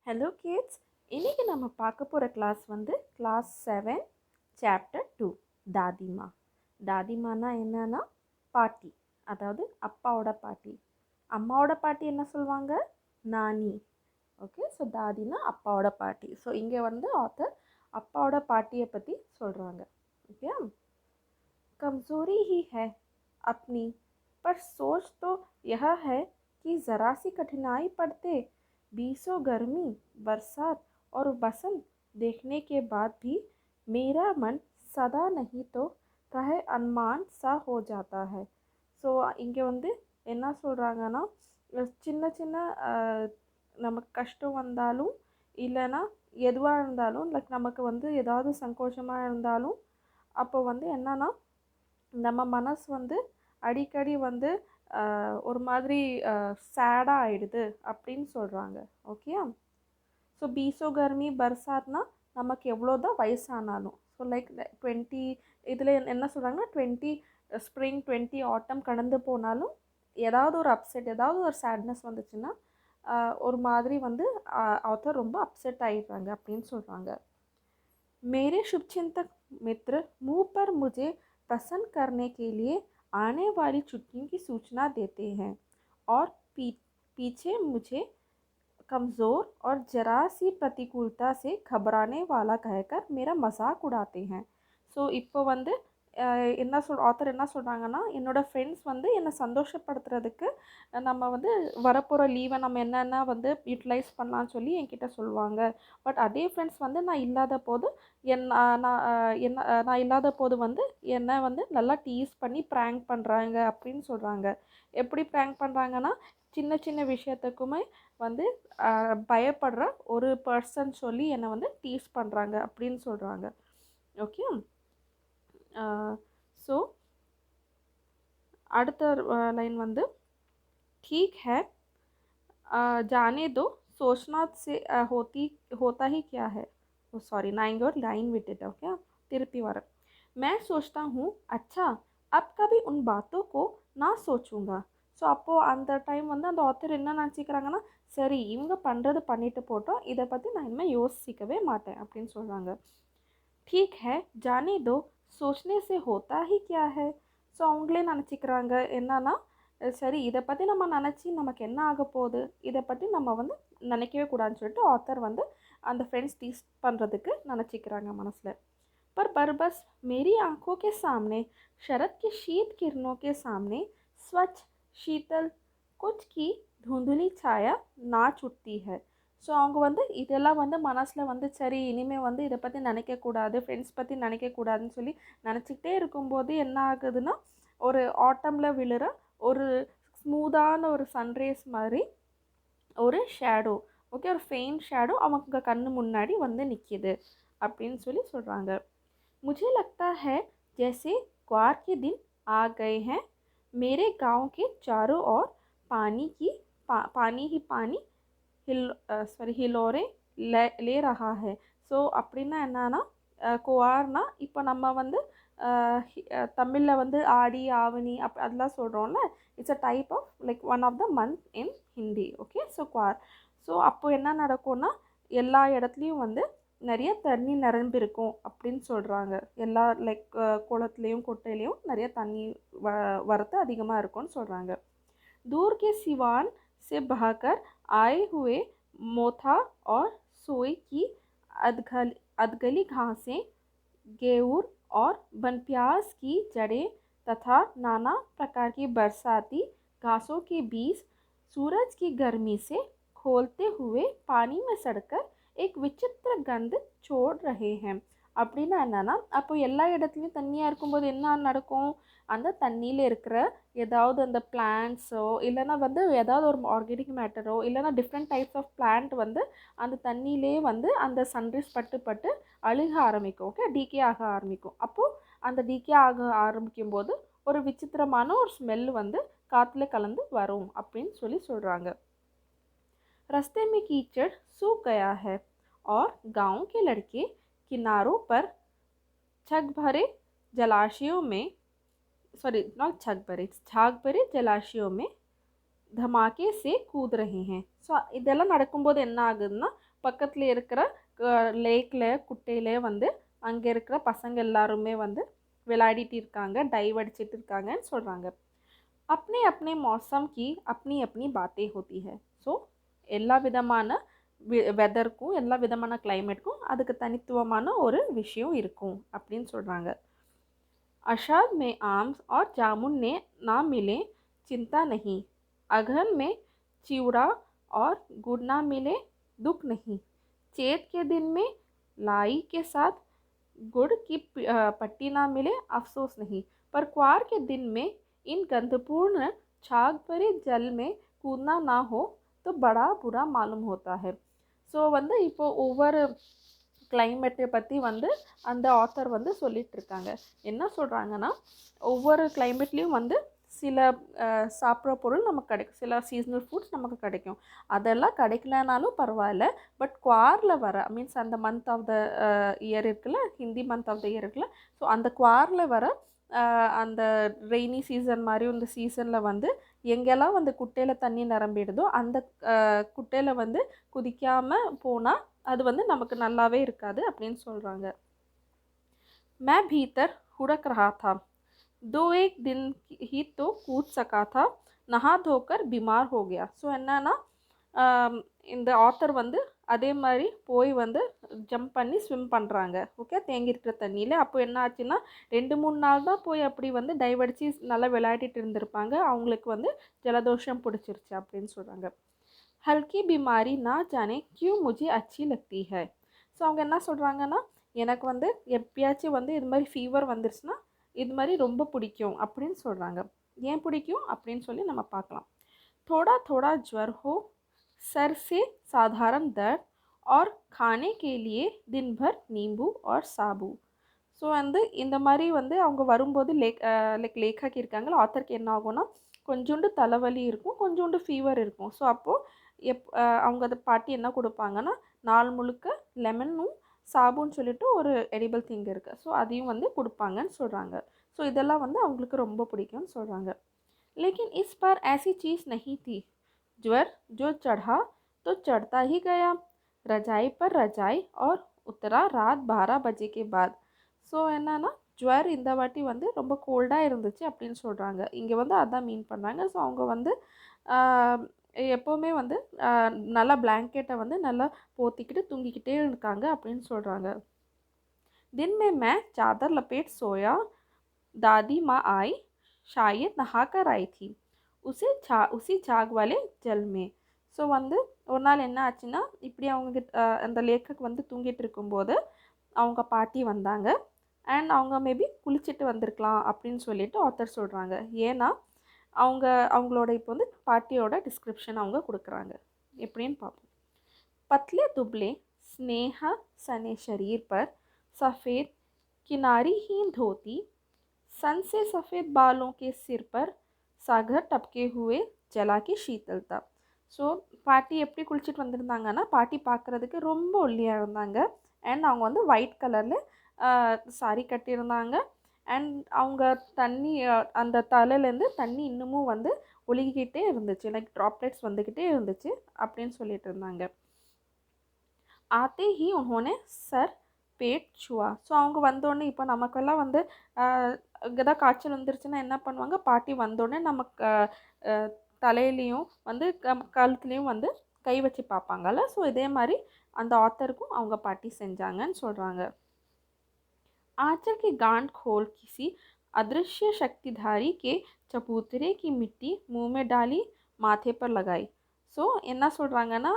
Hello kids, இன்றைக்கி நம்ம பார்க்க போகிற கிளாஸ் வந்து கிளாஸ் 7 சாப்டர் 2 தாதிமா. தாதிமானா என்னன்னா பாட்டி, அதாவது அப்பாவோட பாட்டி. அம்மாவோட பாட்டி என்ன சொல்லுவாங்க? நானி. ஓகே, ஸோ தாதினா அப்பாவோட பாட்டி. ஸோ இங்கே வந்து ஆத்தர் அப்பாவோட பாட்டியை பற்றி சொல்கிறாங்க. ஓகே, कमज़ोरी ही है अपनी, पर सोच तो यह है कि ज़रा सी कठिनाई पड़ते बीसों गर्मी बरसात और बसंत देखने के बाद भी मेरा मन सदा नहीं तो कहे अनमान सा हो जाता है. ஸோ இங்கே வந்து என்ன சொல்கிறாங்கன்னா, சின்ன சின்ன நமக்கு கஷ்டம் வந்தாலும் இல்லைன்னா எதுவாக இருந்தாலும் லைக் நமக்கு வந்து ஏதாவது சங்கோஷமாக இருந்தாலும் அப்போ வந்து என்னன்னா நம்ம மனசு வந்து அடிக்கடி வந்து ஒரு மாதிரி சேடாக ஆகிடுது அப்படின்னு சொல்கிறாங்க. ஓகே, ஸோ பீசோ கர்மி பர்சாத்னா நமக்கு எவ்வளோதான் வயசானாலும், ஸோ லைக் 20 இதில் என்ன சொல்கிறாங்கன்னா 20 ஸ்ப்ரிங் 20 ஆட்டம் கடந்து போனாலும் ஏதாவது ஒரு அப்செட், ஏதாவது ஒரு சேட்னஸ் வந்துச்சுன்னா ஒரு மாதிரி வந்து ஆத்தர் ரொம்ப அப்செட் ஆகிடுறாங்க அப்படின்னு சொல்கிறாங்க. मेरे शुभचिंतक मित्र मुँह पर मुझे प्रसन्न करने के लिए आने वाली छुट्टियों की सूचना देते हैं और पीछे मुझे कमज़ोर और जरा सी प्रतिकूलता से घबराने वाला कहकर मेरा मजाक उड़ाते हैं. ஸோ இப்போ வந்து என்ன ஆத்தர் என்ன சொல்கிறாங்கன்னா, என்னோடய ஃப்ரெண்ட்ஸ் வந்து என்னை சந்தோஷப்படுத்துறதுக்கு நம்ம வந்து வரப்போகிற லீவை நம்ம என்னென்ன வந்து யூட்டிலைஸ் பண்ணலான்னு சொல்லி என்கிட்ட சொல்லுவாங்க. பட் அதே ஃப்ரெண்ட்ஸ் வந்து நான் இல்லாத போது நான் இல்லாத போது வந்து என்னை வந்து நல்லா டீஸ் பண்ணி ப்ராங்க் பண்ணுறாங்க அப்படின்னு சொல்கிறாங்க. எப்படி ப்ராங்க் பண்ணுறாங்கன்னா, சின்ன சின்ன விஷயத்துக்குமே வந்து பயப்படுற ஒரு பர்சன் சொல்லி என்னை வந்து டீஸ் பண்ணுறாங்க அப்படின்னு சொல்கிறாங்க. ஓகே, ஸோ அடுத்த லைன் வந்து ठीक है जाने दो सोचना से होता ही क्या है. सॉरी, நான் இங்கே ஒரு லைன் விட்டுட்டேன். ஓகே, திருப்பி வரேன். मैं सोचता हूँ अच्छा अब कभी उन बातों को ना सोचूंगा. ஸோ அப்போது அந்த டைம் வந்து அந்த ஆத்தர் என்ன நினச்சிக்கிறாங்கன்னா, சரி இவங்க பண்ணுறது பண்ணிட்டு போட்டோம், இதை பற்றி நான் இனிமேல் யோசிக்கவே மாட்டேன் அப்படின்னு சொல்கிறாங்க. ठीक है जाने दो सोचने से होता ही क्या है. ஸோ அவங்களே நினச்சிக்கிறாங்க என்னன்னா, சரி இதை பற்றி நம்ம நினச்சி நமக்கு என்ன ஆக போகுது, இதை பற்றி நம்ம வந்து நினைக்கவே கூடாதுன்னு சொல்லிட்டு ஆத்தர் வந்து அந்த ஃப்ரெண்ட்ஸ் டீஸ் பண்ணுறதுக்கு நினச்சிக்கிறாங்க மனசில். पर बरबस मेरी आंखों के सामने शरद की शीत किरणों के सामने स्वच्छ शीतल कुछ की धुंधली छाया नाच उठती है. ஸோ அவங்க வந்து இதெல்லாம் வந்து மனசில் வந்து சரி இனிமேல் வந்து இதை பற்றி நினைக்கக்கூடாது, ஃப்ரெண்ட்ஸ் பற்றி நினைக்கக்கூடாதுன்னு சொல்லி நினச்சிக்கிட்டே இருக்கும்போது என்ன ஆகுதுன்னா, ஒரு ஆட்டமில் விழுற ஒரு ஸ்மூத்தான ஒரு சன்ரேஸ் மாதிரி ஒரு ஷேடோ, ஓகே, ஒரு ஃபெயின் ஷேடோ அவங்க கண்ணு முன்னாடி வந்து நிற்கிது அப்படின்னு சொல்லி சொல்கிறாங்க. मुझे लगता है जैसे ग्वार के दिन आ गए हैं, मेरे गांव के चारों ओर पानी ही पानी हिलोरे ले रहा है. ஸோ அப்படின்னா என்னன்னா, குவார்னா இப்போ நம்ம வந்து தமிழில் வந்து ஆடி ஆவணி அதெல்லாம் சொல்கிறோம்ல, it's a type of like one of the month in Hindi. Okay, so Kuar. So அப்போ என்ன நடக்கும்னா, எல்லா இடத்துலையும் வந்து நிறைய தண்ணி நிரம்பிருக்கும் அப்படின்னு சொல்கிறாங்க. எல்லா லைக் குளத்துலேயும் குட்டையிலையும் நிறைய தண்ணி வரத்து அதிகமாக இருக்கும்னு சொல்கிறாங்க. दूर के सिवान से बहकर आए हुए मोथा और सोई की अधगली घासें, गेहूर और बनप्याज की जड़ें तथा नाना प्रकार की बरसाती घासों के बीज सूरज की गर्मी से खोलते हुए पानी में सड़कर एक विचित्र गंध छोड़ रहे हैं. அப்படின்னா என்னென்னா, அப்போ எல்லா இடத்துலையும் தண்ணியாக இருக்கும்போது என்ன நடக்கும், அந்த தண்ணியில் இருக்கிற ஏதாவது அந்த பிளான்ட்ஸோ இல்லைனா வந்து ஏதாவது ஒரு ஆர்கானிக் மேட்டரோ இல்லைனா டிஃப்ரெண்ட் டைப்ஸ் ஆஃப் பிளான்ட் வந்து அந்த தண்ணியிலே வந்து அந்த சன்ரைஸ் பட்டு பட்டு அழுக ஆரம்பிக்கும். ஓகே, டீகே ஆக ஆரம்பிக்கும். அப்போது அந்த டீகே ஆக ஆரம்பிக்கும் போது ஒரு விசித்திரமான ஒரு ஸ்மெல் வந்து காற்றுல கலந்து வரும் அப்படின்னு சொல்லி சொல்கிறாங்க. रास्ते में कीचड़ सूख गया है और गांव के लड़के किनारों पर छग भरे जलाशयों में झाग भरे जलाशयों में धमाके से कूद रहे हैं. ஸோ இதெல்லாம் நடக்கும்போது என்ன ஆகுதுன்னா, பக்கத்தில் இருக்கிற லேக்கில் குட்டையிலே வந்து அங்கே இருக்கிற பசங்க எல்லாருமே வந்து விளையாடிட்டு இருக்காங்க, டைவ் அடிச்சிட்டு இருக்காங்கன்னு சொல்கிறாங்க. अपने अपने मौसम की अपनी अपनी बातें होती है. ஸோ எல்லா விதமான வெதருக்கும் எல்லா விதமான கிளைமேட்டுக்கும் அதுக்கு தனித்துவமான ஒரு விஷயம் இருக்கும் அப்படின்னு சொல்கிறாங்க. आषाढ़ में आम और जामुन ने ना मिले चिंता नहीं, अगहन में चिवड़ा और गुड़ ना मिले दुख नहीं, चैत के दिन में लाई के साथ गुड़ की पट्टी ना मिले अफसोस नहीं, पर क्वार के दिन में इन गंधपूर्ण छाग भरे जल में कूदना ना हो तो बड़ा बुरा मालूम होता है. ஸோ வந்து இப்போ ஒவ்வொரு கிளைமேட்டை பற்றி வந்து அந்த ஆத்தர் வந்து சொல்லிட்டு இருக்காங்க. என்ன சொல்கிறாங்கன்னா, ஒவ்வொரு கிளைமேட்லேயும் வந்து சில சாப்பிட்ற பொருள் நமக்கு கிடைக்கும், சில சீசனல் ஃப்ரூட்ஸ் நமக்கு கிடைக்கும். அதெல்லாம் கிடைக்கலனாலும் பரவாயில்ல, பட் குவாரில் வர மீன்ஸ் அந்த மந்த் ஆஃப் த இயர் இருக்குல்ல, Hindi month of the year இருக்குல்ல, ஸோ அந்த குவாரில் வர அந்த ரெய்னி சீசன் மாதிரி இந்த சீசனில் வந்து எங்கெல்லாம் வந்து குட்டையில் தண்ணி நிரம்பிடுதோ அந்த குட்டையில் வந்து குதிக்காமல் போனால் அது வந்து நமக்கு நல்லாவே இருக்காது அப்படின்னு சொல்கிறாங்க. मैं भीतर हुड़क रहा था, 2-1 दिन ही तो कूद सका था, नहा धोकर बीमार हो गया. ஸோ என்னன்னா இந்த ஆத்தர் வந்து அதே மாதிரி போய் வந்து ஜம்ப் பண்ணி ஸ்விம் பண்ணுறாங்க, ஓகே, தேங்கியிருக்கிற தண்ணியில். அப்போ என்ன ஆச்சுன்னா 2-3 நாள் தான் போய் அப்படி வந்து டைவ் அடித்து நல்லா விளையாடிட்டு இருந்திருப்பாங்க, அவங்களுக்கு வந்து ஜலதோஷம் பிடிச்சிருச்சு அப்படின்னு சொல்கிறாங்க. हल्की बीमारी ना जाने क्यों मुझे अच्छी लगती है. ஸோ அவங்க என்ன சொல்கிறாங்கன்னா, எனக்கு வந்து எப்பயாச்சும் வந்து இது மாதிரி ஃபீவர் வந்துருச்சுன்னா இது மாதிரி ரொம்ப பிடிக்கும் அப்படின்னு சொல்கிறாங்க. ஏன் பிடிக்கும் அப்படின்னு சொல்லி நம்ம பார்க்கலாம். थोड़ा थोड़ा ज्वर हो, सर से साधारण दर्द और खाने के लिए दिन भर नींबू और साबू. ஸோ வந்து இந்த மாதிரி வந்து அவங்க வரும்போது லேக்காக்கி இருக்காங்களா ஆத்தருக்கு என்ன ஆகும்னா, கொஞ்சோண்டு தலைவலி இருக்கும், கொஞ்சோண்டு ஃபீவர் இருக்கும். ஸோ அப்போது அவங்க அதை பாட்டி என்ன கொடுப்பாங்கன்னா, நாள் முழுக்க லெமனும் சாபுன்னு சொல்லிட்டு ஒரு எடிபிள் திங் இருக்குது, ஸோ அதையும் வந்து கொடுப்பாங்கன்னு சொல்கிறாங்க. ஸோ இதெல்லாம் வந்து அவங்களுக்கு ரொம்ப பிடிக்கும்னு சொல்கிறாங்க. लेकिन इस बार ऐसी चीज़ नहीं थी, ज्वर जो चढ़ा तो चढ़ता ही गया, रजाई पर रजाई और उतरा रात 12 बजे के बाद. ஸோ என்னன்னா ஜுவர் இந்த வாட்டி வந்து ரொம்ப கோல்டாக இருந்துச்சு அப்படின்னு சொல்கிறாங்க. இங்கே வந்து அதான் மீன் பண்ணுறாங்க. ஸோ அவங்க வந்து எப்போவுமே வந்து நல்லா பிளாங்கெட்டை வந்து நல்லா போத்திக்கிட்டு தூங்கிக்கிட்டே இருக்காங்க அப்படின்னு சொல்கிறாங்க. दिन में मैं चादर लपेट सोया, दादी माँ आई, शायद नहा कर आई थी, उसी झाग वाले जल में. ஸோ வந்து ஒரு நாள் என்ன ஆச்சுன்னா, இப்படி அவங்க அந்த லேக்குக்கு வந்து தூங்கிட்டு இருக்கும்போது அவங்க பாட்டி வந்தாங்க. அண்ட் அவங்க மேபி குளிச்சுட்டு வந்திருக்கலாம் அப்படின்னு சொல்லிட்டு ஆத்தர் சொல்கிறாங்க. ஏன்னா அவங்களோட இப்போ வந்து பாட்டியோட டிஸ்கிரிப்ஷன் அவங்க கொடுக்குறாங்க. எப்படின்னு பார்ப்போம். पतले दुबले स्नेह सने शरीर पर सफ़ेद किनारीहीन धोती, सन से सफ़ेद बालों के सिर पर सागर टपके हुए जला की शीतलता. ஸோ பாட்டி எப்படி குளிச்சுட்டு வந்திருந்தாங்கன்னா, பாட்டி பார்க்குறதுக்கு ரொம்ப ஒல்லியாக இருந்தாங்க. அண்ட் அவங்க வந்து ஒயிட் கலரில் சாரி கட்டியிருந்தாங்க. அண்ட் அவங்க தண்ணி அந்த தலையிலேருந்து தண்ணி இன்னமும் வந்து ஒழுகிக்கிட்டே இருந்துச்சு, லைக் ட்ராப்லெட்ஸ் வந்துக்கிட்டே இருந்துச்சு அப்படின்னு சொல்லிட்டு இருந்தாங்க. आते ही उन्होंने सर पेट छुआ. ஸோ அவங்க வந்தோடனே இப்போ நமக்கெல்லாம் வந்து ஏதாவது காய்ச்சல் வந்துருச்சுன்னா என்ன பண்ணுவாங்க, பாட்டி வந்தோடனே நமக்கு தலையிலையும் வந்து கழுத்துலேயும் வந்து கை வச்சு பார்ப்பாங்கல்ல. ஸோ இதே மாதிரி அந்த ஆத்தருக்கும் அவங்க பாட்டி செஞ்சாங்கன்னு சொல்கிறாங்க. आंचल की गांठ खोल किसी अदृश्य शक्तिधारी के चबूतरे की मिट्टी मुंह में डाली, माथे पर लगाई. ஸோ என்ன சொல்கிறாங்கன்னா,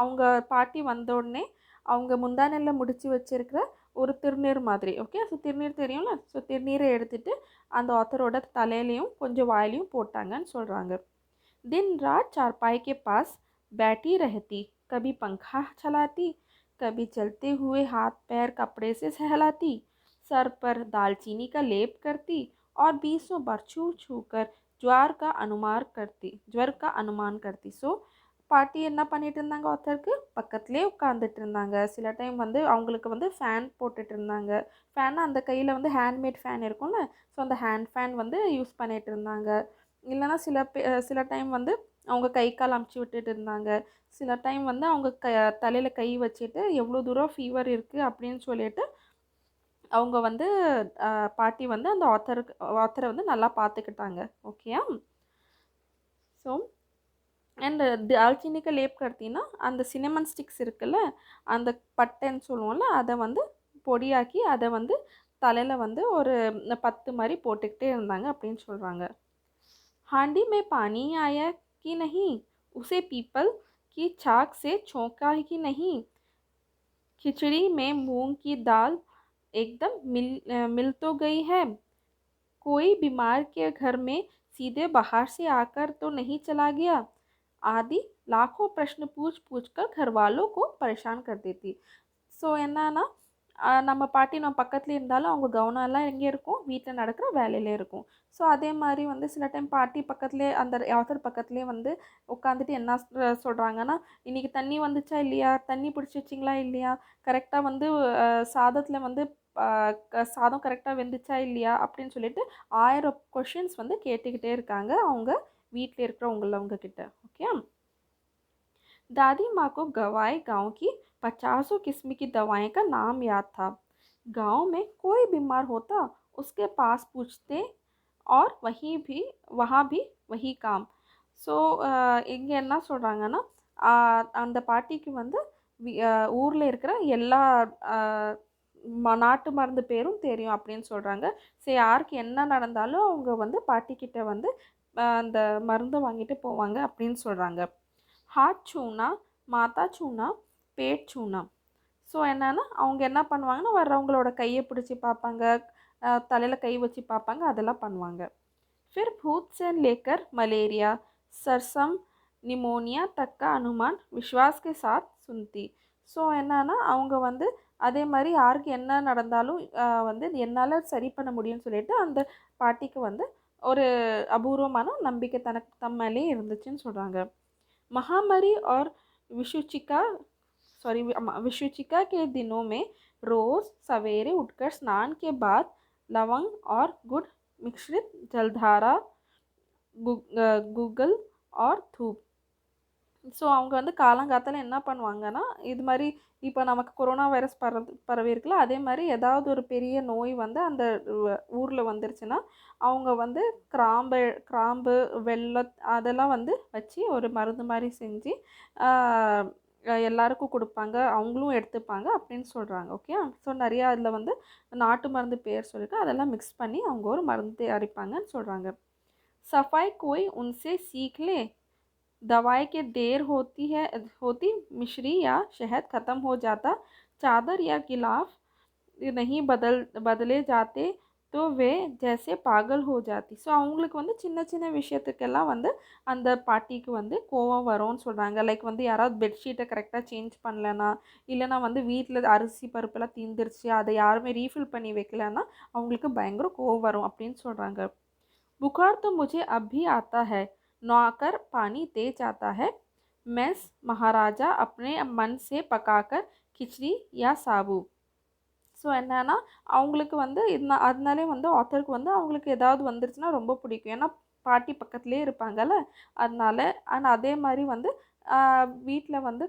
அவங்க பாட்டி வந்தோடனே அவங்க முந்தானையில் முடித்து வச்சுருக்கிற ஒரு திருநீர் மாதிரி, ஓகே, ஸோ திருநீர் தெரியும்ல, ஸோ திருநீரை எடுத்துகிட்டு அந்த ஆத்தரோட தலையிலையும் கொஞ்சம் வாயிலையும் போட்டாங்கன்னு சொல்கிறாங்க. दिन रात चारपाई के पास बैठी रहती, कभी पंखा चलाती, कभी चलते हुए हाथ पैर कपड़े से सहलाती, सर पर दालचीनी का लेप करती और 20 बार छू छू कर ज्वर का अनुमान करती. ஸோ பாட்டி என்ன பண்ணிட்டு இருந்தாங்க, ஆத்தருக்கு பக்கத்துலேயே உட்காந்துட்டு இருந்தாங்க. சில டைம் வந்து அவங்களுக்கு வந்து ஃபேன் போட்டுட்டு இருந்தாங்க. ஃபேன்னா அந்த கையில் வந்து ஹேண்ட்மேட் ஃபேன் இருக்கும்ல, ஸோ அந்த ஹேண்ட் ஃபேன் வந்து யூஸ் பண்ணிகிட்டு இருந்தாங்க. இல்லைனா சில டைம் வந்து அவங்க கை கால் அமுச்சு விட்டுட்டு இருந்தாங்க. சில டைம் வந்து அவங்க தலையில கை வச்சுட்டு எவ்வளோ தூரம் ஃபீவர் இருக்குது அப்படின்னு சொல்லிட்டு அவங்க வந்து பாட்டி வந்து அந்த ஆத்தரை வந்து நல்லா பார்த்துக்கிட்டாங்க. ஓகேயா? ஸோ அண்ட் दालचीनी का लेप करतीना அந்த சினமன் ஸ்டிக்ஸ் இருக்குல்ல, அந்த பட்டைன்னு சொல்லுவோம்ல, அதை வந்து பொடியாக்கி அதை வந்து தலையில் வந்து ஒரு 10 மாதிரி போட்டுக்கிட்டே இருந்தாங்க அப்படின்னு சொல்கிறாங்க. हांडी में पानी आया कि नहीं, उसे पीपल की छाक से छोंका है कि नहीं, खिचड़ी में मूंग की दाल एकदम मिल तो गई है, कोई बीमार के घर में सीधे बाहर से आकर तो नहीं चला गया, आदि लाखों प्रश्न पूछ पूछ कर घर वालों को परेशान कर देती. ஸோ என்னன்னா நம்ம பாட்டி நம்ம பக்கத்துலேயே இருந்தாலும் அவங்க கவனம் எல்லாம் எங்கே இருக்கும், வீட்டில் நடக்கிற வேலையிலே இருக்கும். ஸோ அதே மாதிரி வந்து சில டைம் பாட்டி பக்கத்துலேயே அந்த ஆத்தர் பக்கத்துலேயே வந்து உட்காந்துட்டு என்ன சொல்கிறாங்கன்னா, இன்றைக்கி தண்ணி வந்துச்சா இல்லையா, தண்ணி பிடிச்சி வச்சிங்களா இல்லையா, கரெக்டாக வந்து சாதத்தில் வந்து சாதம் கரெக்டாக வெந்துச்சா இல்லையா அப்படின்னு சொல்லிட்டு 1000 கொஷின்ஸ் வந்து கேட்டுக்கிட்டே இருக்காங்க அவங்க வீட்டில் இருக்கிறவங்களவங்க கிட்ட. ஓகே. दादी माँ को गवाए गांव की 50 किस्म की दवाएं का नाम याद था. गांव में कोई बीमार होता उसके पास पूछते और वहाँ भी वही काम. ஸோ இங்கே என்ன சொல்கிறாங்கன்னா, அந்த பாட்டிக்கு வந்து ஊரில் இருக்கிற எல்லா நாட்டு மருந்து பேரும் தெரியும் அப்படின்னு சொல்கிறாங்க. ஸோ யாருக்கு என்ன நடந்தாலும் அவங்க வந்து பாட்டிக்கிட்ட வந்து அந்த மருந்து வாங்கிட்டு போவாங்க அப்படின்னு சொல்கிறாங்க. हाथ छूना, माथा छूना, पेट छूना. ஸோ என்னென்னா அவங்க என்ன பண்ணுவாங்கன்னா, வர்றவங்களோட கையை பிடிச்சி பார்ப்பாங்க, தலையில் கை வச்சு பார்ப்பாங்க, அதெல்லாம் பண்ணுவாங்க. फिर भूत से लेकर मलेरिया, सरसम, निमोनिया तक का अनुमान विश्वास के साथ सुनती. ஸோ என்னன்னா அவங்க வந்து அதே மாதிரி யாருக்கு என்ன நடந்தாலும் வந்து என்னால் சரி பண்ண முடியும்னு சொல்லிட்டு அந்த பாட்டிக்கு வந்து ஒரு அபூர்வமான நம்பிக்கை தனக்கு தம்மேலே இருந்துச்சுன்னு சொல்கிறாங்க. महामारी और विषुचिका के दिनों में रोज़ सवेरे उठकर स्नान के बाद लवंग और गुड़ मिश्रित जलधारा, गुगल और धूप. ஸோ அவங்க வந்து காலங்காத்தால என்ன பண்ணுவாங்கன்னா, இது மாதிரி இப்போ நமக்கு கொரோனா வைரஸ் பரவி இருக்குல்ல, அதே மாதிரி ஏதாவது ஒரு பெரிய நோய் வந்து அந்த ஊரில் வந்துருச்சுன்னா அவங்க வந்து கிராம்பு வெல்லம் அதெல்லாம் வந்து வச்சு ஒரு மருந்து மாதிரி செஞ்சு எல்லாருக்கும் கொடுப்பாங்க, அவங்களும் எடுத்துப்பாங்க அப்படின்னு சொல்கிறாங்க. ஓகே. ஸோ நிறையா அதில் வந்து நாட்டு மருந்து பேர் சொல்லிட்டு அதெல்லாம் மிக்ஸ் பண்ணி அவங்க ஒரு மருந்து தயாரிப்பாங்கன்னு சொல்கிறாங்க. सफाई कोई उनसे सीख ले, दवाई के देर होती मिश्री या शहद ख़त्म हो जाता, चादर या गिलाफ नहीं बदले जाते तो वे जैसे पागल हो जाती. ஸோ அவங்களுக்கு வந்து சின்ன சின்ன விஷயத்துக்கெல்லாம் வந்து அந்த பாட்டிக்கு வந்து கோவம் வரும்னு சொல்கிறாங்க. லைக் வந்து யாராவது பெட்ஷீட்டை கரெக்டாக சேஞ்ச் பண்ணலன்னா, இல்லைனா வந்து வீட்டில் அரிசி பருப்பெல்லாம் தீந்துருச்சு அதை யாருமே ரீஃபில் பண்ணி வைக்கலன்னா அவங்களுக்கு பயங்கர கோவம் வரும் அப்படின்னு சொல்கிறாங்க. बुखार तो मुझे अब भी आता है, नौकर पानी दे जाता है, मैस महाराजा अपने मन से पकाकर खिचड़ी या साबू. ஸோ என்னன்னா அவங்களுக்கு வந்து அதனாலே வந்து ஆத்தருக்கு வந்து அவங்களுக்கு ஏதாவது வந்துருச்சுன்னா ரொம்ப பிடிக்கும், ஏன்னா பாட்டி பக்கத்துலேயே இருப்பாங்கல்ல அதனால. ஆனால் அதே மாதிரி வந்து வீட்டில் வந்து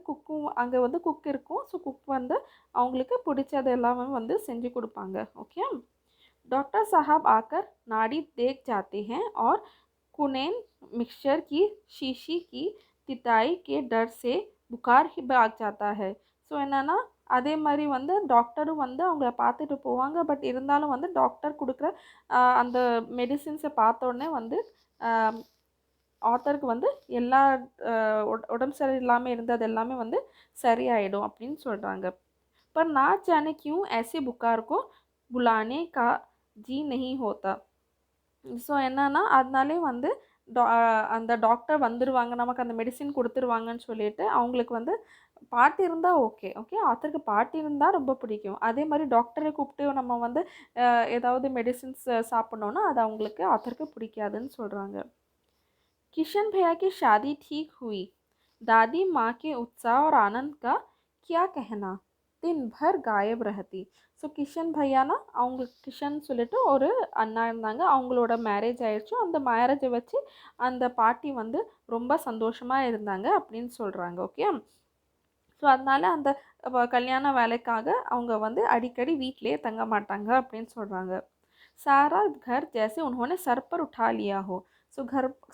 அங்கே வந்து குக் இருக்கும். ஸோ குக் வந்து அவங்களுக்கு பிடிச்சது எல்லாமே வந்து செஞ்சு கொடுப்பாங்க. ஓகே. डॉक्टर साहब आकर नाड़ी देख जाते हैं और कुनैन मिक्सचर की शीशी की तिताई के डर से बुखार ही भाग जाता है. ஸோ என்னென்னா அதே மாதிரி வந்து டாக்டரும் வந்து அவங்கள பார்த்துட்டு போவாங்க. பட் இருந்தாலும் வந்து டாக்டர் கொடுக்குற அந்த மெடிசின்ஸை பார்த்த உடனே வந்து ஆத்தருக்கு வந்து எல்லா உடம்பு சரியில்லாமல் இருந்தது எல்லாமே வந்து சரியாயிடும் அப்படின்னு சொல்கிறாங்க. पर ना जाने क्यों ऐसे बुखार को बुलाने का जी नहीं होता. ஸோ என்னன்னா அதனாலே வந்து அந்த டாக்டர் வந்துடுவாங்க, நமக்கு அந்த மெடிசின் கொடுத்துருவாங்கன்னு சொல்லிட்டு அவங்களுக்கு வந்து பாட்டி இருந்தால் ஓகே. ஆத்தருக்கு பாட்டி இருந்தால் ரொம்ப பிடிக்கும். அதே மாதிரி டாக்டரை கூப்பிட்டு நம்ம வந்து ஏதாவது மெடிசின்ஸ் சாப்பிட்ணோன்னா அது அவங்களுக்கு ஆத்தருக்கு பிடிக்காதுன்னு சொல்கிறாங்க. किशन भैया की शादी ठीक हुई, दादी माँ के उत्साह और आनंद का क्या कहना. दिन भर गायब रहती. ஸோ கிஷன் பையானா அவங்க கிஷன் சொல்லிட்டு ஒரு அண்ணா இருந்தாங்க. அவங்களோட மேரேஜ் ஆயிடுச்சு. அந்த மேரேஜை வச்சு அந்த பாட்டி வந்து ரொம்ப சந்தோஷமாக இருந்தாங்க அப்படின்னு சொல்கிறாங்க. ஓகே. ஸோ அதனால அந்த கல்யாண வேலைக்காக அவங்க வந்து அடிக்கடி வீட்டிலேயே தங்க மாட்டாங்க அப்படின்னு சொல்கிறாங்க. सारा घर जैसे उन्होंने सर पर उठा लिया हो. ஸோ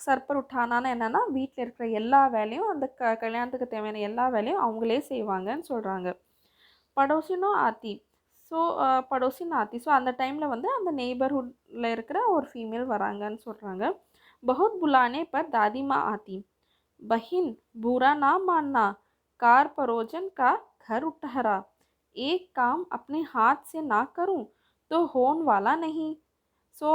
சர் பர் உठाனானா என்னென்னா வீட்டில் இருக்கிற எல்லா வேலையும் அந்த கல்யாணத்துக்கு தேவையான எல்லா வேலையும் அவங்களே செய்வாங்கன்னு சொல்கிறாங்க. படோசினும் ஆத்தி. ஸோ படோசின் ஆத்தி. ஸோ அந்த டைமில் வந்து அந்த நெய்பர்ஹுட்டில் இருக்கிற ஒரு ஃபீமேல் வராங்கன்னு சொல்கிறாங்க. बहुत बुलाने पर दादी माँ आती. बहिन बुरा ना मानना, कार परोजन का घर उठहरा, एक काम अपने हाथ से ना करूं तो होन वाला नहीं. ஸோ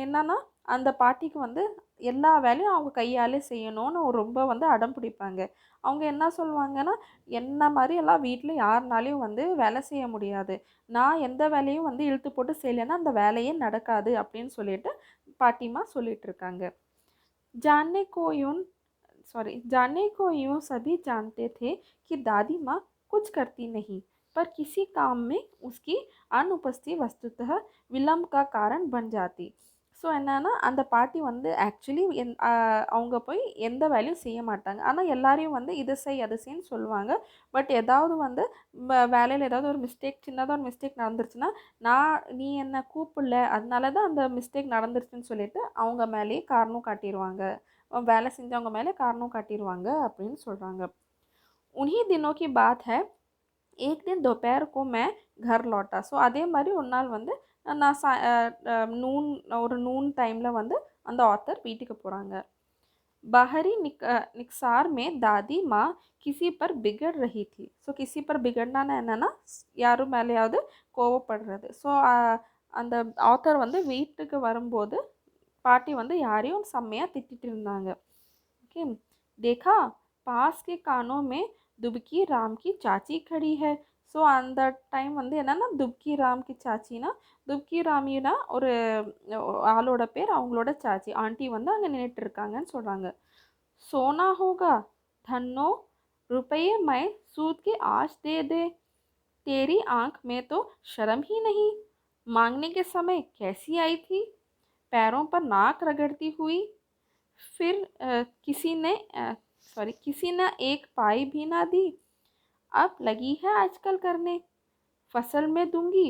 என்னன்னா அந்த பாட்டிக்கு வந்து எல்லா வேலையும் அவங்க கையாலே செய்யணும்னு ரொம்ப வந்து அடம் பிடிப்பாங்க. அவங்க என்ன சொல்லுவாங்கன்னா, என்ன மாதிரி எல்லாம் வீட்டில் யாருனாலையும் வந்து வேலை செய்ய முடியாது. நான் எந்த வேலையும் வந்து இழுத்து போட்டு செய்யலைன்னா அந்த வேலையே நடக்காது அப்படின்னு சொல்லிட்டு பாட்டிமா சொல்லிட்டு இருக்காங்க. जानने को यूं जानने को यूं सभी जानते थे कि दादी माँ कुछ करती नहीं, पर किसी काम में उसकी अनुपस्थिति वस्तुतः विलंब का कारण बन जाती. ஸோ என்னன்னா அந்த பாட்டி வந்து ஆக்சுவலி அவங்க போய் எந்த வேலையும் செய்ய மாட்டாங்க. ஆனால் எல்லாரையும் வந்து இது செய் அது செய்ன்னு சொல்லுவாங்க. பட் ஏதாவது வந்து வேலையில் ஏதாவது ஒரு மிஸ்டேக், சின்னதாக ஒரு மிஸ்டேக் நடந்துருச்சுன்னா, நீ என்னை கூப்பிடல அதனால தான் அந்த மிஸ்டேக் நடந்துருச்சுன்னு சொல்லிட்டு அவங்க மேலேயே காரணம் காட்டிடுவாங்க. வேலை செஞ்சவங்க மேலே காரணம் காட்டிடுவாங்க அப்படின்னு சொல்கிறாங்க. उन्हीं दिनों की बात है, एक दिन दोपहर को मैं घर लौटा. ஸோ அதே மாதிரி ஒரு நாள் வந்து நான் நூன் டைமில் வந்து அந்த ஆத்தர் வீட்டுக்கு போகிறாங்க. बाहरी निकसार में दादी माँ किसी पर बिगड़ रही थी. ஸோ கிசி பர் பிகட்னா என்னென்னா யாரும் மேலேயாவது கோவப்படுறது. ஸோ அந்த ஆத்தர் வந்து வீட்டுக்கு வரும்போது பாட்டி வந்து யாரையும் செம்மையாக திட்டிட்டு இருந்தாங்க. ओके. देखा पास के कानों में दुबकी राम की चाची खड़ी है. ஸோ அந்த டைம் வந்து என்னென்னா துப்கி ராம் கி சாச்சினா, துப்கி ராமினா ஒரு ஆளோட பேர், அவங்களோட சாச்சி ஆண்டி வந்து அங்கே நின்றுட்டு இருக்காங்கன்னு சொல்கிறாங்க. सोना होगा धन्नो रुपये मैं सूद के आज दे दे, तेरी आंख में तो शर्म ही नहीं, मांगने के समय कैसी आई थी, पैरों पर नाक रगड़ती हुई, फिर किसी ने एक पाई भी ना दी, अब लगी है आजकल करने, फसल में दूंगी,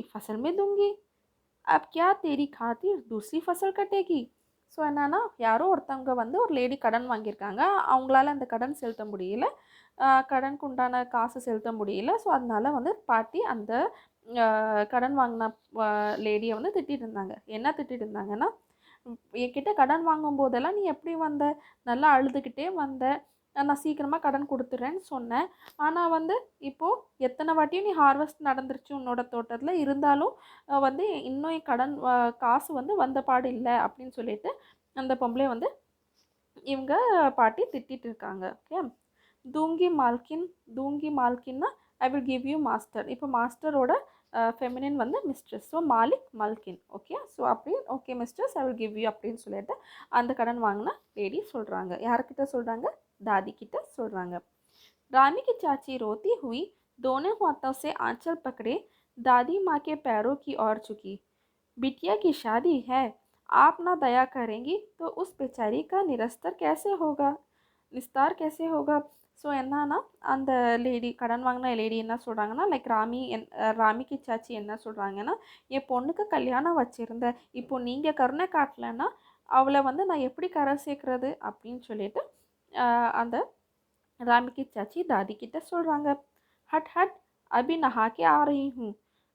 अब क्या तेरी खातिर दूसरी फसल कटेगी. ஸோ என்னென்னா யாரோ ஒருத்தவங்க வந்து ஒரு லேடி கடன் வாங்கியிருக்காங்க. அவங்களால அந்த கடன் செலுத்த முடியல, கடனுக்கு உண்டான காசு செலுத்த முடியல. ஸோ அதனால வந்து பாட்டி அந்த கடன் வாங்கின லேடியை வந்து திட்டிகிட்டு இருந்தாங்க. என்ன திட்டிகிட்டு இருந்தாங்கன்னா, என்கிட்ட கடன் வாங்கும் போதெல்லாம் நீ எப்படி வந்த, நல்லா அழுதுகிட்டே வந்த, நான் சீக்கிரமாக கடன் கொடுத்துட்றேன்னு சொன்னேன். ஆனால் வந்து இப்போது எத்தனை வாட்டியும் நீ ஹார்வெஸ்ட் நடந்துருச்சு உன்னோட தோட்டத்தில், இருந்தாலும் வந்து இன்னும் என் கடன் காசு வந்து வந்த பாடு இல்லை அப்படின்னு சொல்லிட்டு அந்த பொம்பளை வந்து இவங்க பாட்டி திட்டிகிட்டு இருக்காங்க. ஓகே. தூங்கி மால்கின்னா I will give you master. இப்போ மாஸ்டரோட ஃபெமினின் வந்து மிஸ்ட்ரஸ். ஸோ மாலிக் மல்கின். ஓகே. ஸோ அப்படி okay mistress I will give you அப்படின்னு சொல்லிட்டு அந்த கடன் வாங்கின லேடி சொல்கிறாங்க. யார்கிட்ட சொல்கிறாங்க? दादी किட்ட சொல்கிறாங்க. रामी की चाची रोती हुई दोनों हाथों से आंचल पकड़े दादी माँ के पैरों की ओर झुकी. बिटिया की शादी है, आप ना दया करेंगी तो उस बेचारी का निस्तार कैसे होगा. ஸோ என்னன்னா அந்த லேடி கடன் வாங்கின லேடி என்ன சொல்கிறாங்கன்னா, லைக் ராமிக்கு சாச்சி என்ன சொல்கிறாங்கன்னா, என் பொண்ணுக்கு கல்யாணம் வச்சுருந்தேன், இப்போது நீங்கள் கருணை காட்டலைன்னா அவளை வந்து நான் எப்படி கரை சேர்க்குறது அப்படின்னு சொல்லிட்டு அந்த रामी की चाची दादी கிட்ட சொல்கிறாங்க. हट हट अभी नहा के आ रही हूँ.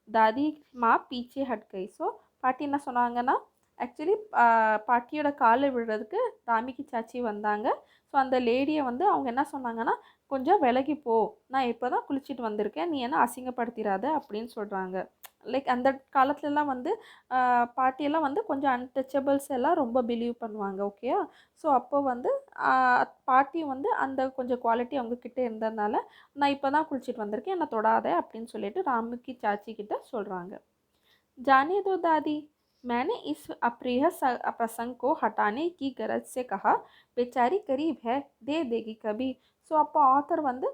दादी माँ पीछे हट गई. ஸோ பாட்டி என்ன சொன்னாங்கன்னா, ஆக்சுவலி பாட்டியோட காலை விடுறதுக்கு ராமிக்கு சாச்சி வந்தாங்க. ஸோ அந்த லேடியை வந்து அவங்க என்ன சொன்னாங்கன்னா, கொஞ்சம் விலகி போ, நான் இப்போ தான் குளிச்சுட்டு வந்திருக்கேன், நீ என்ன அசிங்கப்படுத்திடாத அப்படின்னு சொல்கிறாங்க. லைக் அந்த காலத்துலலாம் வந்து பாட்டியெல்லாம் வந்து கொஞ்சம் அன்டச்சபிள்ஸ் எல்லாம் ரொம்ப பிலீவ் பண்ணுவாங்க. ஓகேயா. ஸோ அப்போ வந்து பாட்டி வந்து அந்த கொஞ்சம் குவாலிட்டி அவங்கக்கிட்ட இருந்ததுனால, நான் இப்போ தான் குளிச்சுட்டு வந்திருக்கேன், என்னை தொடாத அப்படின்னு சொல்லிட்டு ராமிக்கு சாச்சி கிட்ட சொல்கிறாங்க. जाने दो दादी, मैंने इस अप्रिय प्रसंग को हटाने की गरज से कहा, बेचारी करीब है, दे देगी कभी. ஸோ அப்போ ஆத்தர் வந்து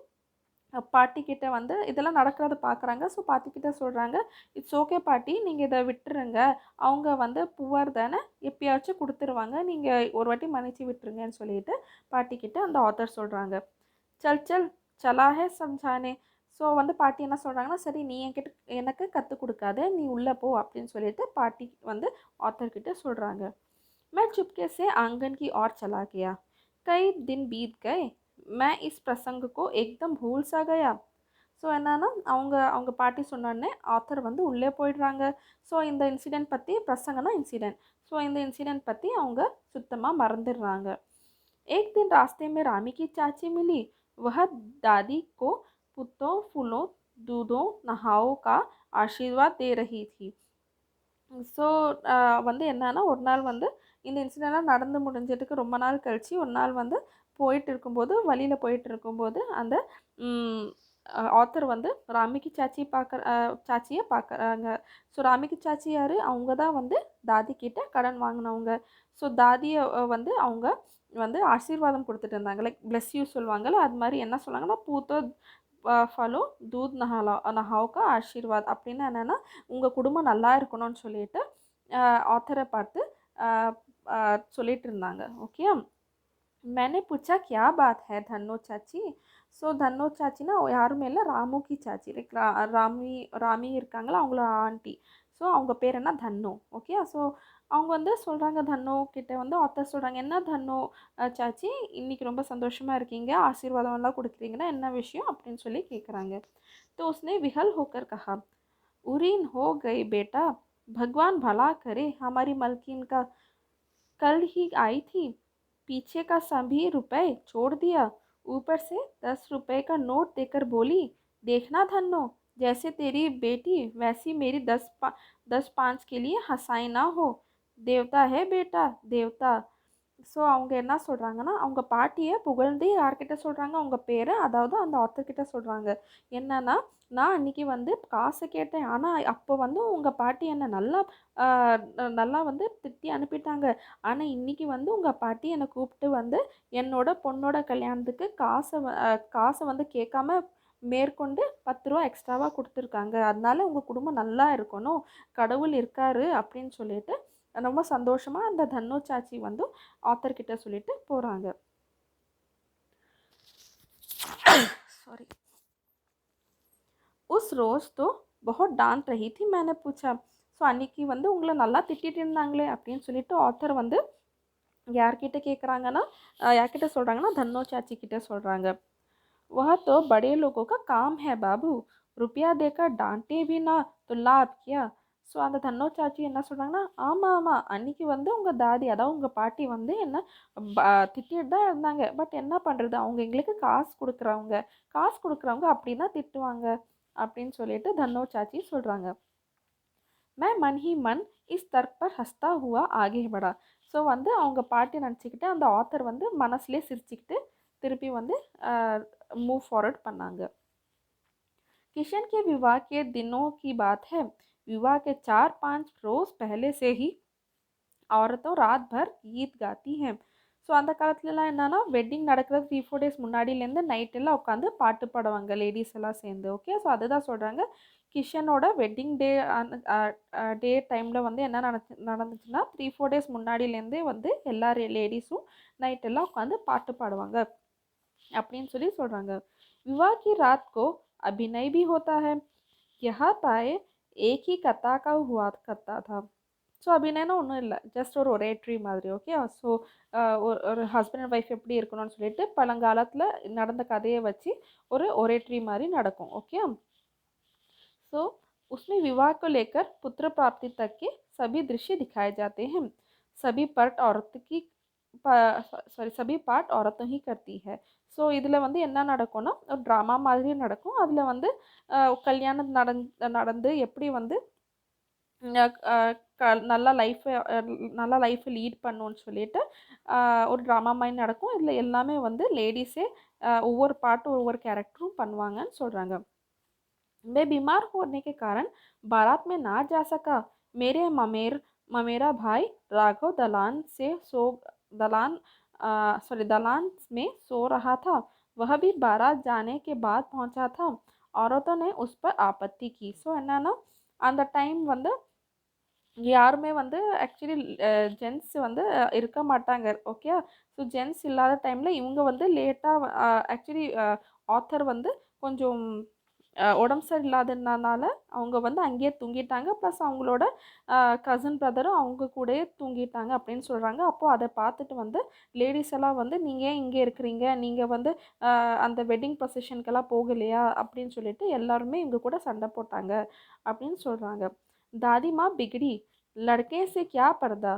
பாட்டி கிட்ட வந்து இதெல்லாம் நடக்கிறத பார்க்குறாங்க. ஸோ பாட்டி கிட்ட சொல்கிறாங்க, இட்ஸ் ஓகே பாட்டி, நீங்கள் இதை விட்டுருங்க. அவங்க வந்து புவர் தானே, எப்பயாச்சும் கொடுத்துருவாங்க, நீங்கள் ஒரு வாட்டி மன்னிச்சு விட்டுருங்கன்னு சொல்லிட்டு பாட்டி கிட்ட அந்த ஆத்தர் சொல்கிறாங்க. சல் சல் சலா ஹே சம்ஜானே. ஸோ வந்து பாட்டி என்ன சொல்கிறாங்கன்னா, சரி நீ என்கிட்ட எனக்கு கற்றுக் கொடுக்காத, நீ உள்ளே போ அப்படின்னு சொல்லிட்டு பாட்டி வந்து ஆத்தர்கிட்ட சொல்கிறாங்க. मैं चुपके से आंगन की ओर चला गया। कई दिन बीत गए। मैं इस प्रसंग को एकदम भूल सा गया. ஸோ என்னன்னா அவங்க அவங்க பாட்டி சொன்னோடனே ஆத்தர் வந்து உள்ளே போயிடுறாங்க. ஸோ இந்த இன்சிடெண்ட் பற்றி, பிரசங்கன்னா இன்சிடெண்ட், ஸோ இந்த இன்சிடெண்ட் பற்றி அவங்க சுத்தமாக மறந்துடுறாங்க. एक दिन रास्ते में रामी की चाची मिली। वह दादी को पुतों फूलों दूधों नहाओं का आशीर्वाद दे रही थी. ஸோ வந்து என்னன்னா ஒரு நாள் வந்து இந்த இன்சிடெண்ட்லாம் நடந்து முடிஞ்சதுக்கு ரொம்ப நாள் கழித்து ஒரு நாள் வந்து போயிட்டு இருக்கும்போது, வழியில் போயிட்டு இருக்கும்போது அந்த ஆத்தர் வந்து ராமிக்கு சாச்சியை பார்க்குறாங்க. ஸோ ராமிக்கு சாச்சி யார்? அவங்க தான் வந்து தாதி கிட்ட கடன் வாங்கினவங்க. ஸோ தாதியை வந்து அவங்க வந்து ஆசீர்வாதம் கொடுத்துட்டு இருந்தாங்க, லைக் பிளஸ் யூ சொல்லுவாங்கள்ல, அது மாதிரி என்ன சொன்னாங்கன்னா, பூத்தோ ஃபலோ தூத் நஹாவுக்கா ஆசீர்வாத் அப்படின்னா என்னென்னா, உங்கள் குடும்பம் நல்லா இருக்கணும்னு சொல்லிட்டு ஆத்தரை பார்த்து சொல்லிட்டு இருந்தாங்க. ஓகே, मैंने पूछा क्या बात है धन्नो चाची. ஸோ தன்னோ சாச்சின்னா யாருமே இல்லை, ராமுக்கி சாச்சி, லைக் ராமி இருக்காங்களா, அவங்கள ஆண்டி. ஸோ அவங்க பேர் என்ன, தன்னோ. ஓகே, ஸோ அவங்க வந்து சொல்கிறாங்க, தன்னோ கிட்ட வந்து ஆத்தர் சொல்கிறாங்க, என்ன தன்னோ சாச்சி இன்றைக்கி ரொம்ப சந்தோஷமாக இருக்கீங்க, ஆசீர்வாதம்லாம் கொடுக்குறீங்கன்னா என்ன விஷயம் அப்படின்னு சொல்லி கேட்குறாங்க. तो उसने विहल होकर कहा, उरीन हो गई बेटा, भगवान भला करे हमारी मलकिन का, कल ही आई थी, पीछे का सभी रुपए छोड़ दिया, ऊपर से 10 रुपए का नोट देकर बोली, देखना धन्नो, जैसे तेरी बेटी वैसी मेरी 10 5 के लिए हंसाई ना हो, देवता है बेटा देवता. ஸோ அவங்க என்ன சொல்கிறாங்கன்னா, அவங்க பாட்டியை புகழ்ந்து யார்கிட்ட சொல்கிறாங்க, அவங்க பேரை, அதாவது அந்த ஆத்தர்கிட்ட சொல்கிறாங்க. என்னன்னா, நான் அன்றைக்கி வந்து காசு கேட்டேன், ஆனால் அப்போ வந்து உங்கள் பாட்டி என்னை நல்லா வந்து திட்டி அனுப்பிட்டாங்க. ஆனால் இன்றைக்கி வந்து உங்கள் பாட்டி என்னை கூப்பிட்டு வந்து என்னோட பொண்ணோட கல்யாணத்துக்கு காசை வந்து கேட்காம மேற்கொண்டு 10 ரூபா எக்ஸ்ட்ராவாக கொடுத்துருக்காங்க. அதனால உங்கள் குடும்பம் நல்லா இருக்கணும், கடவுள் இருக்காரு அப்படின்னு சொல்லிட்டு ரொம்ப சந்தோஷமாக அந்த தன்னோ சாச்சி வந்து ஆத்தர் கிட்ட சொல்லிட்டு போகிறாங்க. सॉरी. उस रोज़ तो बहुत डांट रही थी, मैंने पूछा. ஸோ அன்றைக்கி வந்து உங்களை நல்லா திட்டிகிட்டு இருந்தாங்களே அப்படின்னு சொல்லிட்டு ஆத்தர் வந்து யார்கிட்ட கேட்குறாங்கன்னா, யார்கிட்ட சொல்கிறாங்கன்னா, தன்னோ சாச்சி கிட்ட சொல்கிறாங்க. वह तो बड़े लोगों का काम है बाबू, रुपया देकर डांटे भी ना तो लाभ क्या. ஸோ அந்த தன்னோ சாச்சி என்ன சொல்கிறாங்கன்னா, ஆமாம் ஆமாம், அன்றைக்கி வந்து உங்கள் தாதி, அதாவது உங்கள் பாட்டி வந்து என்ன திட்டிட்டு தான் இருந்தாங்க, பட் என்ன பண்ணுறது, அவங்க எங்களுக்கு காசு கொடுக்குறவங்க அப்படி தான் திட்டுவாங்க அப்படின்னு சொல்லிட்டு தன்னோ சாச்சி சொல்கிறாங்க. मैं मन ही मन इस तर्क पर हंसता हुआ आगे बढ़ा. ஸோ வந்து அவங்க பாட்டி நினச்சிக்கிட்டு அந்த ஆத்தர் வந்து மனசுலேயே சிரிச்சுக்கிட்டு திருப்பி வந்து मूव फॉरवर्ड பண்ணாங்க. किशन के विवाह के दिनों की बात है. विवाह के 4 5 रोज पहले से ही औरतों रात भर गीत गाती हैं. ஸோ அந்த காலத்துலலாம் என்னென்னா, வெட்டிங் நடக்கிறது 3 4 டேஸ் முன்னாடியிலேருந்து நைட் எல்லாம் உட்காந்து பாட்டு பாடுவாங்க லேடிஸ் எல்லாம் சேர்ந்து. ஓகே, ஸோ அதுதான் சொல்கிறாங்க. கிஷனோட வெட்டிங் டே டைமில் வந்து என்ன நடந்துச்சுன்னா, 3 4 டேஸ் முன்னாடியிலேருந்தே வந்து எல்லா லேடிஸும் நைட் எல்லாம் உட்காந்து பாட்டு பாடுவாங்க அப்படின்னு சொல்லி சொல்கிறாங்க. विवाह की रात को अभिनय भी होता है. यहाँ पाए एक ही कथा का हुआ करता था. ஸோ அபிநயனா ஒன்றும் இல்லை, ஜஸ்ட் ஒரு ஒரேட்ரி மாதிரி. ஓகே, ஸோ ஒரு ஹஸ்பண்ட் அண்ட் ஒய்ஃப் எப்படி இருக்கணும்னு சொல்லிட்டு பழங்காலத்தில் நடந்த கதையை வச்சு ஒரு ஒரேட்ரி மாதிரி நடக்கும். ஓகே, ஸோ उसमें विवाह को लेकर पुत्र प्राप्ति तक के सभी दृश्य दिखाए जाते हैं. सभी पार्ट औरतों ही करती है. ஸோ இதில் வந்து என்ன நடக்கும்னா, ஒரு ட்ராமா மாதிரி நடக்கும். அதில் வந்து கல்யாணம் நடந்து எப்படி வந்து நல்லா லைஃப்பை லீட் பண்ணணும்னு சொல்லிட்டு ஒரு ட்ராமா மாதிரி நடக்கும். இதில் எல்லாமே வந்து லேடிஸே ஒவ்வொரு பாட்டும் ஒவ்வொரு கேரக்டரும் பண்ணுவாங்கன்னு சொல்கிறாங்க. मैं बीमार होने के कारण बारात में ना जा सका. ममेरा भाई राघव दलान में सो रहा था. वह भी बारात जाने के बाद पहुंचा था. औरतों ने उस पर आपत्ति की. ஸோ என்னன்னா அந்த டைம் வந்து யாருமே வந்து ஆக்சுவலி ஜென்ஸ் வந்து இருக்க மாட்டாங்க. ஓகே. ஸோ ஜென்ஸ் இல்லாத டைமில் இவங்க வந்து லேட்டாக ஆக்சுவலி ஆத்தர் வந்து கொஞ்சம் உடம்பு சரியில்லாததுனால அவங்க வந்து அங்கேயே தூங்கிட்டாங்க. ப்ளஸ் அவங்களோட கசின் பிரதரும் அவங்க கூடயே தூங்கிட்டாங்க அப்படின்னு சொல்கிறாங்க. அப்போது அதை பார்த்துட்டு வந்து லேடிஸ் எல்லாம் வந்து நீங்கள் ஏன் இங்கே இருக்கிறீங்க, நீங்கள் வந்து அந்த வெட்டிங் ப்ரொசஷனுக்கெல்லாம் போகலையா அப்படின்னு சொல்லிட்டு எல்லாருமே இவங்க கூட சண்டை போட்டாங்க அப்படின்னு சொல்கிறாங்க. दादी माँ बिगड़ी, लड़के से क्या पर्दा,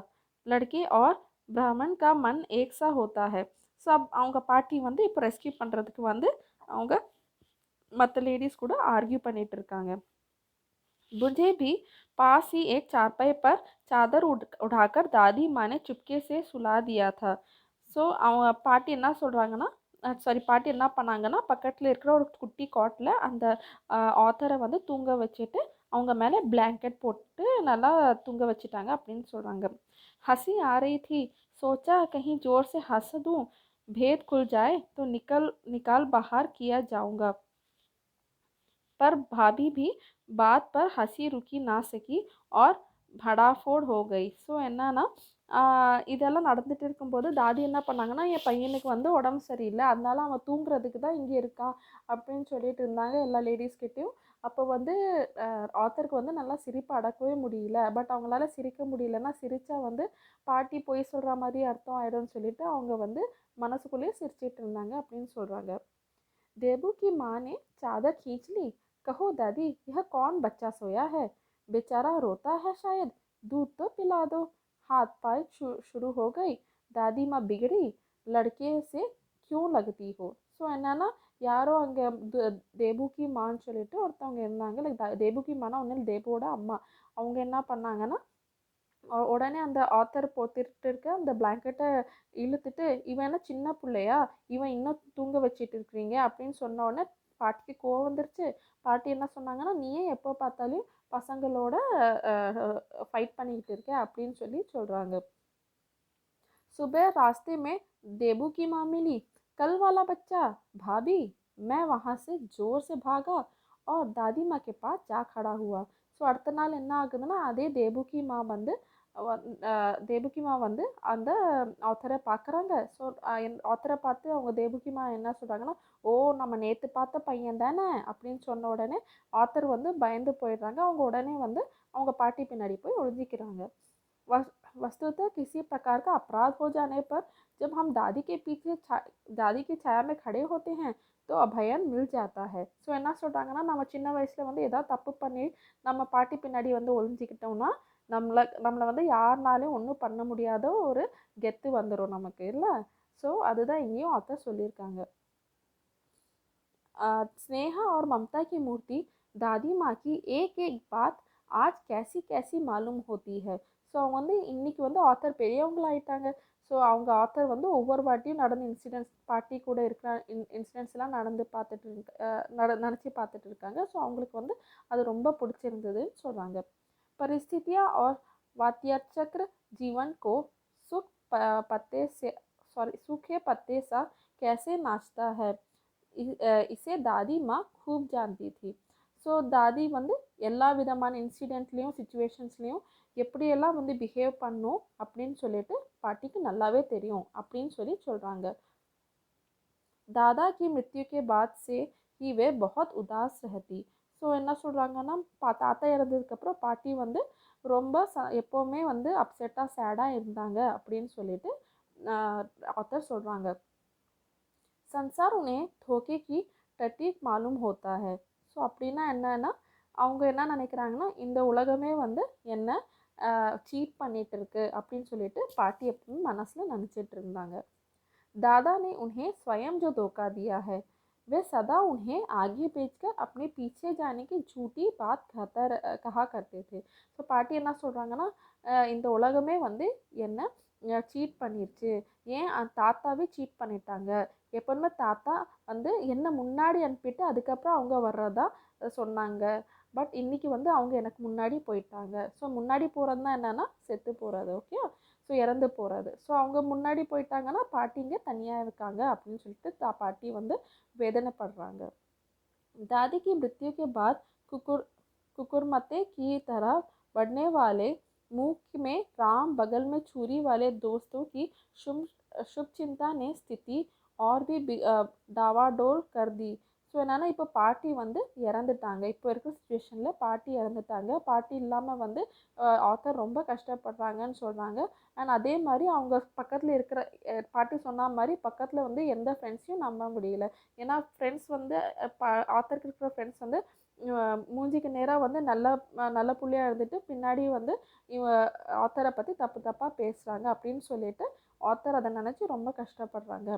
लड़के और ब्राह्मण का मन एक सा होता है. ஸோ அவங்க பாட்டி வந்து இப்போ ரெஸ்கியூ பண்ணுறதுக்கு வந்து அவங்க மற்ற லேடிஸ் கூட ஆர்கியூ பண்ணிட்டு இருக்காங்க. मुझे भी पास ही एक चारपाई पर चादर उठाकर दादी माँ ने चुपके से सुला दिया था. ஸோ அவங்க பாட்டி என்ன சொல்கிறாங்கன்னா பாட்டி என்ன பண்ணாங்கன்னா பக்கத்தில் இருக்கிற ஒரு குட்டி காட்டில் அந்த ஆத்தரை வந்து தூங்க வச்சுட்டு அவங்க மேலே பிளாங்கெட் போட்டு நல்லா தூங்க வச்சுட்டாங்க அப்படின்னு சொல்கிறாங்க. हंसी आ रही थी, सोचा कहीं जोर से हंस दूं, भेद खुल जाए तो निकाल बाहर किया जाऊंगा. पर भाभी भी बात पर हंसी रुकी ना सकी और भड़ाफोड़ हो गई. ஸோ என்னன்னா இதெல்லாம் நடந்துட்டு இருக்கும்போது தாதி என்ன பண்ணாங்கன்னா என் பையனுக்கு வந்து உடம்பு சரியில்லை, அதனால அவன் தூங்குறதுக்கு தான் இங்கே இருக்கான் அப்படின்னு சொல்லிட்டு இருந்தாங்க எல்லா லேடிஸ்கிட்டையும். அப்போ வந்து ஆத்தருக்கு வந்து நல்லா சிரிப்பு அடக்கவே முடியல. பட் அவங்களால சிரிக்க முடியலன்னா சிரிச்சா வந்து பாட்டி பொய் சொல்கிற மாதிரி அர்த்தம் ஆயிடும்னு சொல்லிட்டு அவங்க வந்து மனசுக்குள்ளேயே சிரிச்சிட்டு இருந்தாங்க அப்படின்னு சொல்கிறாங்க. देबू की माँ ने चादर खींच ली. कहो दादी, यह कौन बच्चा सोया है, बेचारा रोता है शायद, दूध तो पिला दो. हाथ पाए शुरू हो गई. दादी माँ बिगड़ी, लड़के से क्यों लगती हो. ஸோ என்னன்னா யாரோ அங்கே தேபுக்கி மான்னு சொல்லிட்டு ஒருத்தவங்க இருந்தாங்க. லைக் தேபுக்கி மானா ஒன்றும் தேபுவோட அம்மா. அவங்க என்ன பண்ணாங்கன்னா உடனே அந்த ஆத்தர் போத்திட்டு இருக்க அந்த பிளாங்கெட்டை இழுத்துட்டு இவன் என்ன சின்ன பிள்ளையா, இவன் இன்னும் தூங்க வச்சிட்டு இருக்கிறீங்க அப்படின்னு சொன்ன உடனே பாட்டிக்கு கோவம் வந்துருச்சு. பாட்டி என்ன சொன்னாங்கன்னா நீ ஏன் எப்போ பார்த்தாலும் பசங்களோட ஃபைட் பண்ணிக்கிட்டு இருக்க அப்படின்னு சொல்லி சொல்கிறாங்க. सुबह रास्ते में देबू की माँ मिली. कल वाला बच्चा भाभी. मैं वहाँ से जोर से भागा और दादी माँ के पास जा खड़ा हुआ. ஸோ அடுத்த நாள் என்ன ஆகுதுன்னா அதே தேபுகி மா வந்து அந்த ஆத்தரை பார்க்குறாங்க. ஸோ ஆத்தரை பார்த்து அவங்க தேபுகி மா என்ன சொல்கிறாங்கன்னா ஓ நம்ம நேற்று பார்த்த பையன் தானே அப்படின்னு சொன்ன உடனே ஆத்தர் வந்து பயந்து போயிடுறாங்க. அவங்க உடனே வந்து அவங்க பாட்டி பின்னாடி போய் ஒழிஞ்சிக்கிறாங்க. वस्तुतः किसी प्रकार का अपराध हो जाने पर जब हम दादी के पीछे दादी की छाया में खड़े होते हैं तो अभयन मिल जाता है. ஸோ என்ன சொல்கிறாங்கன்னா நம்ம சின்ன வயசில் வந்து ஏதாவது தப்பு பண்ணி நம்ம பாட்டி பின்னாடி வந்து ஒளிஞ்சிக்கிட்டோம்னா நம்மளை வந்து யாருனாலையும் ஒன்றும் பண்ண முடியாத ஒரு கெத்து வந்துடும் நமக்கு இல்லை. ஸோ அதுதான் இங்கேயும் ஆத்தர் சொல்லியிருக்காங்க. स्नेहा और ममता की मूर्ति दादी माँ की एक एक बात आज कैसी कैसी मालूम होती है. ஸோ அவங்க வந்து இன்னைக்கு வந்து ஆத்தர் பெரியவங்களாயிட்டாங்க. ஸோ அவங்க ஆத்தர் வந்து ஒவ்வொரு வாட்டியும் நடந்த இன்சிடென்ட்ஸ் பாட்டி கூட இருக்கிற இன்சிடென்ட்ஸ்லாம் நினச்சி பார்த்துட்டு இருக்காங்க. ஸோ அவங்களுக்கு வந்து அது ரொம்ப பிடிச்சிருந்ததுன்னு சொல்கிறாங்க. परिस्थितियाँ और वात्याचक्र जीवन को सूखे पत्ते सा कैसे नाचता है, इसे दादी माँ खूब जानती थी. ஸோ தாதி வந்து எல்லா விதமான இன்சிடென்ட்லேயும் சுச்சுவேஷன்ஸ்லேயும் எப்படியெல்லாம் வந்து பிஹேவ் பண்ணும் அப்படின்னு சொல்லிட்டு பாட்டிக்கு நல்லாவே தெரியும் அப்படின்னு சொல்லி சொல்கிறாங்க. दादा की मृत्यु के बाद से ही वे बहुत उदास रहती. ஸோ என்ன சொல்கிறாங்கன்னா தாத்தா இறந்ததுக்கப்புறம் பாட்டி வந்து ரொம்ப எப்போவுமே வந்து அப்செட்டாக சேடாக இருந்தாங்க அப்படின்னு சொல்லிட்டு ஆத்தர் சொல்கிறாங்க. संसार उन्हें धोखे की टट्टी मालूम होता है. ஸோ அப்படின்னா என்னன்னா அவங்க என்ன நினைக்கிறாங்கன்னா இந்த உலகமே வந்து என்ன சீட் பண்ணிட்டு இருக்கு அப்படின்னு சொல்லிட்டு பாட்டி எப்பவும் மனசில் நினச்சிட்டு இருந்தாங்க. दादा ने उन्हें स्वयं जो धोखा दिया है वे सदा उन्हें आगे भेजकर अपने पीछे जाने की झूठी बात कहा करते थे. ஸோ பாட்டி என்ன சொல்கிறாங்கன்னா இந்த உலகமே வந்து என்ன சீட் பண்ணிருச்சு, ஏன் தாத்தாவே சீட் பண்ணிட்டாங்க, எப்போதுமே தாத்தா வந்து என்ன முன்னாடி அனுப்பிட்டு அதுக்கப்புறம் அவங்க வர்றதா சொன்னாங்க. பட் இன்றைக்கி வந்து அவங்க எனக்கு முன்னாடி போயிட்டாங்க. ஸோ முன்னாடி போகிறது தான் என்னென்னா செத்து போகிறது. ஓகே. ஸோ இறந்து போகிறது. ஸோ அவங்க முன்னாடி போயிட்டாங்கன்னா பாட்டிங்க தனியாக இருக்காங்க அப்படின்னு சொல்லிட்டு பாட்டி வந்து வேதனைப்படுறாங்க. दादी की मृत्यु के बाद कुकुरमते की तरह बढ़ने वाले मुख में राम बगल में छुरी वाले दोस्तों की शुभ शुभचिंता ने स्थिति और भी डावाडोल कर दी. ஸோ என்னன்னா இப்போ பாட்டி வந்து இறந்துட்டாங்க. இப்போ இருக்கிற சுச்சுவேஷனில் பாட்டி இறந்துட்டாங்க. பாட்டி இல்லாமல் வந்து ஆத்தர் ரொம்ப கஷ்டப்படுறாங்கன்னு சொல்கிறாங்க. அண்ட் அதே மாதிரி அவங்க பக்கத்தில் இருக்கிற பாட்டி சொன்ன மாதிரி பக்கத்தில் வந்து எந்த ஃப்ரெண்ட்ஸையும் நம்ப முடியல. ஏன்னா ஃப்ரெண்ட்ஸ் வந்து ஆத்தருக்கு இருக்கிற ஃப்ரெண்ட்ஸ் வந்து மூஞ்சிக்கு நேராக வந்து நல்ல புள்ளியாக இருந்துட்டு பின்னாடி வந்து ஆத்தரை பற்றி தப்பாக பேசுகிறாங்க அப்படின்னு சொல்லிட்டு ஆத்தர் அதை நினச்சி ரொம்ப கஷ்டப்படுறாங்க.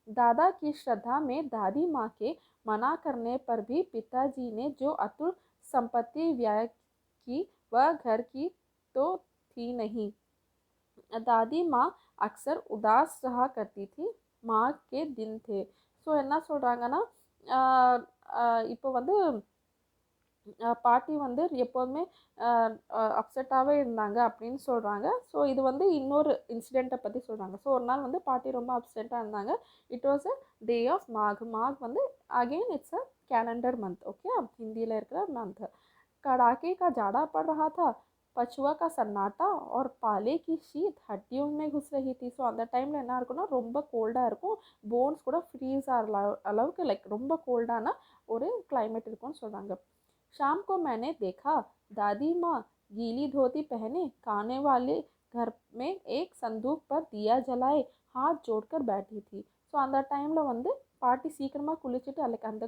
दादा की श्रद्धा में दादी माँ के मना करने पर भी पिताजी ने जो अतुल संपत्ति व्यय की वह घर की तो थी नहीं. दादी माँ अक्सर उदास रहा करती थी. माँ के दिन थे. ஸோ என்ன சொல்கிறாங்கன்னா இப்போ வந்து பாட்டி வந்து எப்போதுமே அப்செட்டாகவே இருந்தாங்க அப்படின்னு சொல்கிறாங்க. ஸோ இது வந்து இன்னொரு இன்சிடெண்ட்டை பற்றி சொல்கிறாங்க. ஸோ ஒரு நாள் வந்து பாட்டி ரொம்ப அப்செட்டாக இருந்தாங்க. It was a day of மாக் வந்து again it's a calendar month. Okay, अब हिंदी இருக்கிற मंथ. कड़ाके का जाड़ा पड़ रहा था. पछुआ का सन्नाटा और पाले की शीत हड्डियों में घुस रही थी. ஸோ அந்த டைமில் என்ன இருக்குன்னா ரொம்ப கோல்டாக இருக்கும். போன்ஸ் கூட ஃப்ரீஸ் ஆகிற அளவுக்கு லைக் ரொம்ப கோல்டான ஒரு கிளைமேட் இருக்கும்னு சொல்கிறாங்க. शाम को मैंने देखा दादी माँ गीली धोती पहने खाने वाले घर में एक संदूक पर दिया जलाए हाथ जोड़कर बैठी थी. ஸோ அந்த டைமில் வந்து பாட்டி சீக்கிரமாக குளிச்சுட்டு அதுக்கு அந்த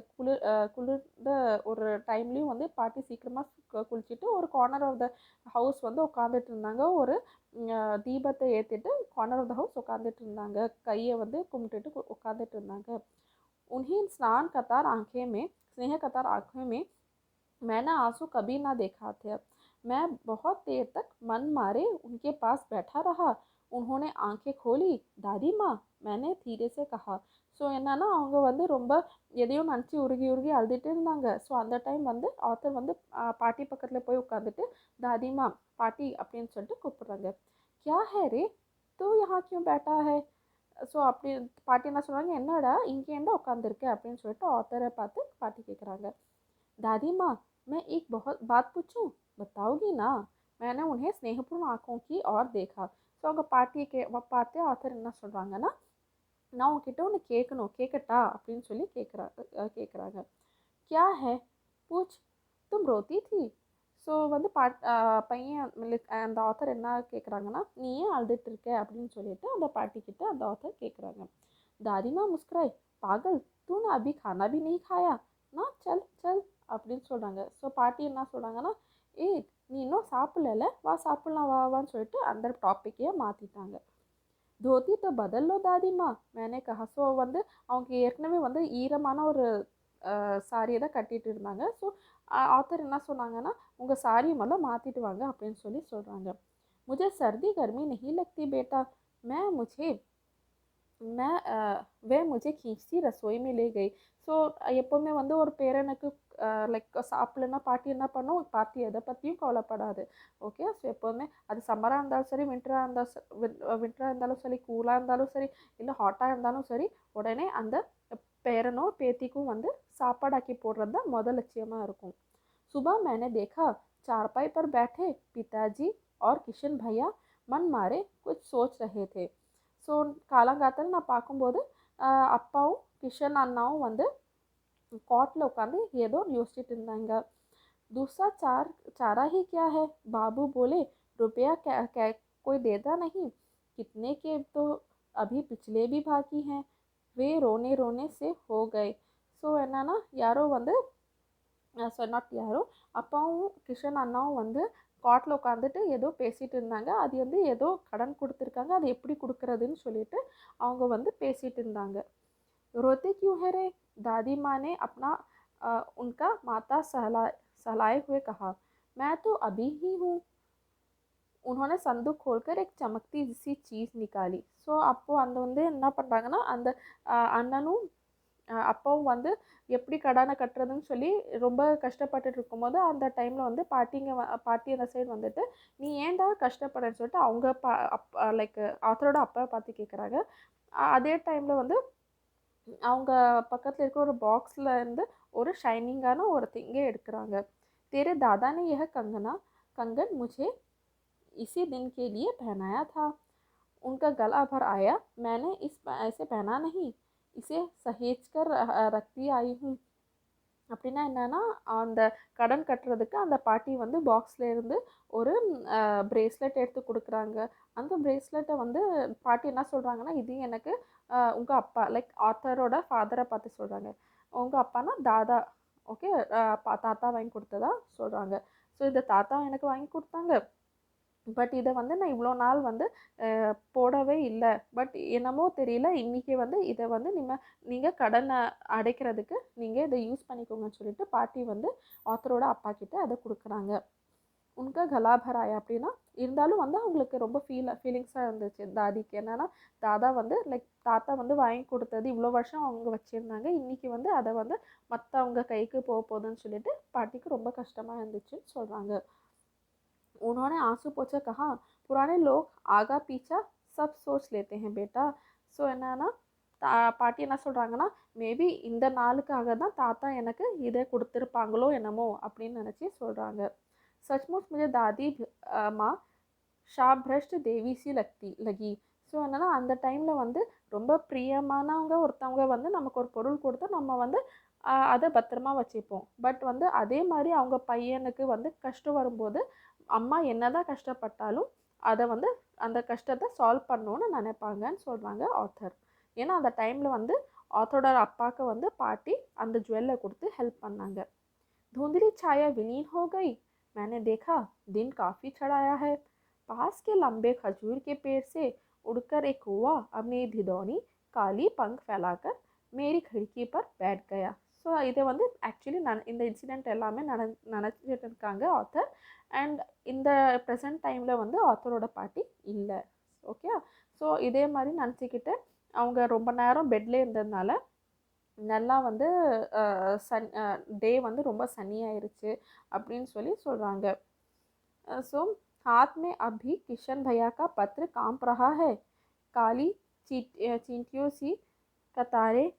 குளிர்ந்த ஒரு டைம்லேயும் வந்து பாட்டி சீக்கிரமாக குளிச்சுட்டு ஒரு கார்னர் ஆஃப் த ஹவுஸ் வந்து உட்காந்துட்டு இருந்தாங்க. ஒரு தீபத்தை ஏற்றிட்டு கார்னர் ஆஃப் த ஹவுஸ் உட்காந்துட்டு இருந்தாங்க. கையை வந்து கும்பிட்டுட்டு உட்காந்துட்டு இருந்தாங்க. उन्हें स्नेह कतार आंखें में मैंने आंसू कभी ना देखा थे. मैं बहुत देर तक मन मारे उनके पास बैठा रहा. उन्होंने आंखें खोली. दादी माँ, मैंने धीरे से कहा. ஸோ என்னன்னா அவங்க வந்து ரொம்ப எதையும் நினச்சி உருகி அழுதுட்டு இருந்தாங்க. ஸோ அந்த டைம் வந்து ஆத்தர் வந்து பாட்டி பக்கத்தில் போய் உட்காந்துட்டு தாதிமா பாட்டி அப்படின்னு சொல்லிட்டு கூப்பிடுறாங்க. क्या है रे, तू यहाँ क्यों बैठा है. ஸோ அப்படி பாட்டி என்ன சொல்கிறாங்க, என்னடா இங்கேண்டா உட்காந்துருக்க அப்படின்னு சொல்லிட்டு ஆத்தரை பார்த்து பாட்டி கேட்குறாங்க. दादी माँ, मैं एक बहुत बात पूछूं, बताओगी ना. मैंने उन्हें स्नेहपूर्ण आंखों की ओर देखा. ஸோ அவங்க பாட்டியை பார்த்து ஆத்தர் என்ன சொல்கிறாங்கன்னா, நான் உங்ககிட்ட ஒன்று கேட்கட்டா அப்படின்னு சொல்லி கேட்குறாங்க. क्या है, पूछ, तुम रोती थी. ஸோ வந்து பையன் அந்த ஆத்தர் என்ன கேட்குறாங்கன்னா, நீ ஏன் அழுதுட்டு இருக்க அப்படின்னு சொல்லிட்டு அந்த பாட்டிக்கிட்ட அந்த ஆத்தர் கேட்குறாங்க. दादी माँ मुस्कुराई. पागल, तूने अभी खाना भी नहीं खाया ना, चल चल அப்படின்னு சொல்கிறாங்க. ஸோ பாட்டி என்ன சொல்கிறாங்கன்னா, ஏய் நீ இன்னும் சாப்பிடல, வா சாப்பிட்லாம் வான்னு சொல்லிட்டு அந்த டாப்பிக்கையே மாற்றிட்டாங்க. धोती तो बदल लो दादी माँ, मैंने कहा. ஸோ வந்து அவங்க ஏற்கனவே வந்து ஈரமான ஒரு சாரியை தான் கட்டிட்டு இருந்தாங்க. ஸோ ஆத்தர் என்ன சொன்னாங்கன்னா, உங்கள் சாரியை முதல்ல மாற்றிட்டு வாங்க அப்படின்னு சொல்கிறாங்க. मुझे सर्दी गर्मी नहीं लगती बेटा. मैं मुझे मैं वे मुझे खींचती रसोई में ले गई. ஸோ எப்போவுமே வந்து ஒரு பேரனுக்கு லைக் சாப்பிடலன்னா பாட்டி என்ன பண்ணும், பாட்டி எதை பற்றியும் கவலைப்படாது. ஓகே, ஸோ எப்போதுமே அது சம்மராக இருந்தாலும் சரி, வின்டராக இருந்தாலும் சரி, கூலாக இருந்தாலும் சரி, இல்லை ஹாட்டாக இருந்தாலும் சரி, உடனே அந்த பேரனோ பேத்திக்கும் வந்து சாப்பாடாக்கி போடுறது தான் முதல் லட்சியமாக இருக்கும். सुबह मैंने देखा चारपाई पर बैठे पिताजी और किशन भैया मन मारे कुछ सोच रहे थे. ஸோ காலங்காத்தால நான் பார்க்கும்போது அப்பாவும் கிஷன் அண்ணாவும் வந்து காட்டில் உட்காந்து ஏதோ யோசிச்சுட்டு இருந்தாங்க. दूसरा चारा ही क्या है, बाबू बोले. रुपया क्या कोई देता नहीं. कितने के तो अभी पिछले भी बाकी हैं. वे रोने रोने से हो गए. ஸோ என்னன்னா யாரோ வந்து நாட் யாரோ அப்பாவும் கிஷன் அண்ணாவும் வந்து காட்டில் உட்காந்துட்டு ஏதோ பேசிகிட்டு இருந்தாங்க. அது வந்து ஏதோ கடன் கொடுத்துருக்காங்க, அது எப்படி கொடுக்குறதுன்னு சொல்லிட்டு அவங்க வந்து பேசிகிட்டு இருந்தாங்க. रोते क्यों है रे, दादी माँ ने अपना उनका माथा सहलाए हुए कहा. मैं तो अभी ही हूँ. उन्होंने संदूक खोलकर एक चमकती सी चीज़ निकाली. ஸோ அப்போது அந்த வந்து என்ன பண்ணுறாங்கன்னா, அந்த அண்ணனும் அப்பாவும் வந்து எப்படி கடனை கட்டுறதுன்னு சொல்லி ரொம்ப கஷ்டப்பட்டுட்டு இருக்கும்போது அந்த டைமில் வந்து பாட்டி அந்த சைடு வந்துட்டு நீ ஏன்டா கஷ்டப்படுறேன்னு சொல்லிட்டு அவங்க லைக் ஆத்தரோட அப்பா பார்த்து கேட்குறாங்க. அதே டைமில் வந்து அவங்க பக்கத்தில் இருக்கிற ஒரு பாக்ஸில் இருந்து ஒரு ஷைனிங்கான ஒரு திங்கை எடுக்கிறாங்க. तेरे दादा ने यह कंगन मुझे इसी दिन के लिए पहनाया था. उनका गला भर आया. मैंने इस ऐसे पहना नहीं, इसे सहेज कर रखती आई हूँ. அப்படின்னா என்னன்னா, அந்த கடன் கட்டுறதுக்கு அந்த பாட்டி வந்து பாக்ஸில் இருந்து ஒரு பிரேஸ்லெட் எடுத்து கொடுக்குறாங்க. அந்த பிரேஸ்லெட்டை வந்து பாட்டி என்ன சொல்கிறாங்கன்னா, இது எனக்கு உங்கள் அப்பா லைக் ஆத்தரோட ஃபாதரை பார்த்து சொல்கிறாங்க. உங்கள் அப்பானா தாதா, ஓகே, தாத்தா வாங்கி கொடுத்ததா சொல்கிறாங்க. ஸோ இந்த தாத்தா எனக்கு வாங்கி கொடுத்தாங்க. பட் இதை வந்து நான் இவ்வளோ நாள் வந்து போடவே இல்லை. பட் என்னமோ தெரியல, இன்றைக்கி வந்து இதை வந்து நீங்கள் கடனை அடைக்கிறதுக்கு நீங்கள் இதை யூஸ் பண்ணிக்கோங்கன்னு சொல்லிட்டு பாட்டி வந்து ஆத்தரோட அப்பா கிட்ட அதை கொடுக்குறாங்க. உனக்கு கலாபராயா அப்படின்னா இருந்தாலும் வந்து அவங்களுக்கு ரொம்ப ஃபீலிங்ஸாக இருந்துச்சு தாதிக்கு. என்னென்னா தாதா வந்து லைக் தாத்தா வந்து வாங்கி கொடுத்தது இவ்வளோ வருஷம் அவங்க வச்சுருந்தாங்க, இன்றைக்கி வந்து அதை வந்து மற்றவங்க கைக்கு போகுதுன்னு சொல்லிட்டு பாட்டிக்கு ரொம்ப கஷ்டமாக இருந்துச்சுன்னு சொல்கிறாங்க. उन्होंने आंसू पोंछकर कहा, पुराने लोग आगा पीछा सब सोच लेते हैं बेटा. ஸோ என்னன்னா பாட்டி என்ன சொல்கிறாங்கன்னா, மேபி இந்த நாளுக்காக தான் தாத்தா எனக்கு இதை கொடுத்துருப்பாங்களோ என்னமோ அப்படின்னு நினச்சி சொல்கிறாங்க. सचमुच मुझे दादी माँ शाभ्रष्ट देवी सी लगी. ஸோ என்னன்னா அந்த டைமில் வந்து ரொம்ப பிரியமானவங்க ஒருத்தவங்க வந்து நமக்கு ஒரு பொருள் கொடுத்தா நம்ம வந்து அதை பத்திரமா வச்சுப்போம். பட் வந்து அதே மாதிரி அவங்க பையனுக்கு வந்து கஷ்டம் வரும்போது அம்மா என்னதான் கஷ்டப்பட்டாலும் அதை வந்து அந்த கஷ்டத்தை சால்வ் பண்ணணும்னு நினைப்பாங்கன்னு சொல்கிறாங்க ஆத்தர். ஏன்னா அந்த டைமில் வந்து ஆத்தரோட அப்பாவுக்கு வந்து பாட்டி அந்த ஜுவல்லை கொடுத்து ஹெல்ப் பண்ணாங்க. धुंधली छाया विलीन हो गई. मैंने देखा दिन काफ़ी चढ़ाया है. पास के लंबे खजूर के पेड़ से उड़कर एक कौवा अपनी धिदौनी काली पंख फैलाकर मेरी खिड़की पर बैठ गया. ஸோ இதை வந்து ஆக்சுவலி இந்த இன்சிடெண்ட் எல்லாமே நினச்சிட்டு இருக்காங்க ஆத்தர். அண்ட் இந்த ப்ரெசன்ட் டைமில் வந்து ஆத்தரோட பாட்டி இல்லை. ஓகே, ஸோ இதே மாதிரி நினச்சிக்கிட்டு அவங்க ரொம்ப நேரம் பெட்லேயே இருந்ததுனால நல்லா வந்து டே வந்து ரொம்ப சன்னியாயிருச்சு அப்படின்னு சொல்லி சொல்கிறாங்க. सो हाथ में अभी किशन भैया का पत्र कांप रहा है. काली चींटियों सी कतारें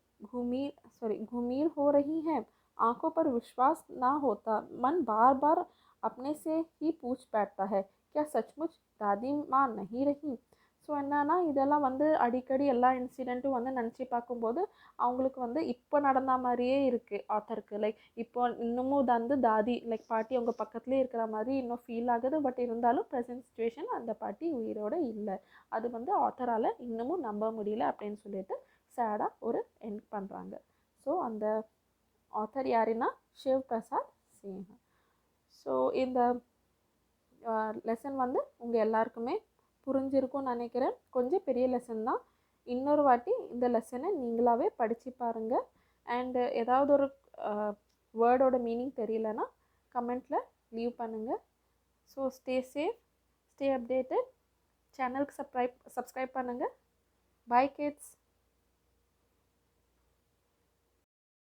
घुमीर हो रही हैं. आंखों पर विश्वास ना होता. मन बार बार अपने से ही पूछ बैठता है, क्या सचमुच दादी माँ नहीं रही. ஸோ என்னன்னா இதெல்லாம் வந்து அடிக்கடி எல்லா இன்சிடெண்ட்டும் வந்து நினச்சி பார்க்கும்போது அவங்களுக்கு வந்து இப்போ நடந்த மாதிரியே இருக்குது ஆத்தருக்கு. லைக் இப்போ இன்னமும் வந்து தாதி லைக் பாட்டி அவங்க பக்கத்துலேயே இருக்கிற மாதிரி இன்னும் ஃபீல் ஆகுது. பட் இருந்தாலும் ப்ரெசன்ட் சுச்சுவேஷன் அந்த பாட்டி உயிரோடு இல்லை. அது வந்து ஆத்தரால் இன்னமும் நம்ப முடியல அப்படின்னு சொல்லிட்டு சேடாக ஒரு எண்ட் பண்ணுறாங்க. ஸோ அந்த ஆத்தர் யாருன்னா சிவ் பிரசாத் சிங். ஸோ இந்த லெசன் வந்து உங்கள் எல்லாருக்குமே புரிஞ்சிருக்கும்னு நினைக்கிறேன். கொஞ்சம் பெரிய லெசன் தான். இன்னொரு வாட்டி இந்த லெசனை நீங்களாகவே படித்து பாருங்கள். அண்டு ஏதாவது ஒரு வேர்டோட மீனிங் தெரியலனா கமெண்ட்டில் லீவ் பண்ணுங்கள். So stay safe, stay updated. சேனலுக்கு சப்ஸ்கிரைப் பண்ணுங்கள். Bye kids.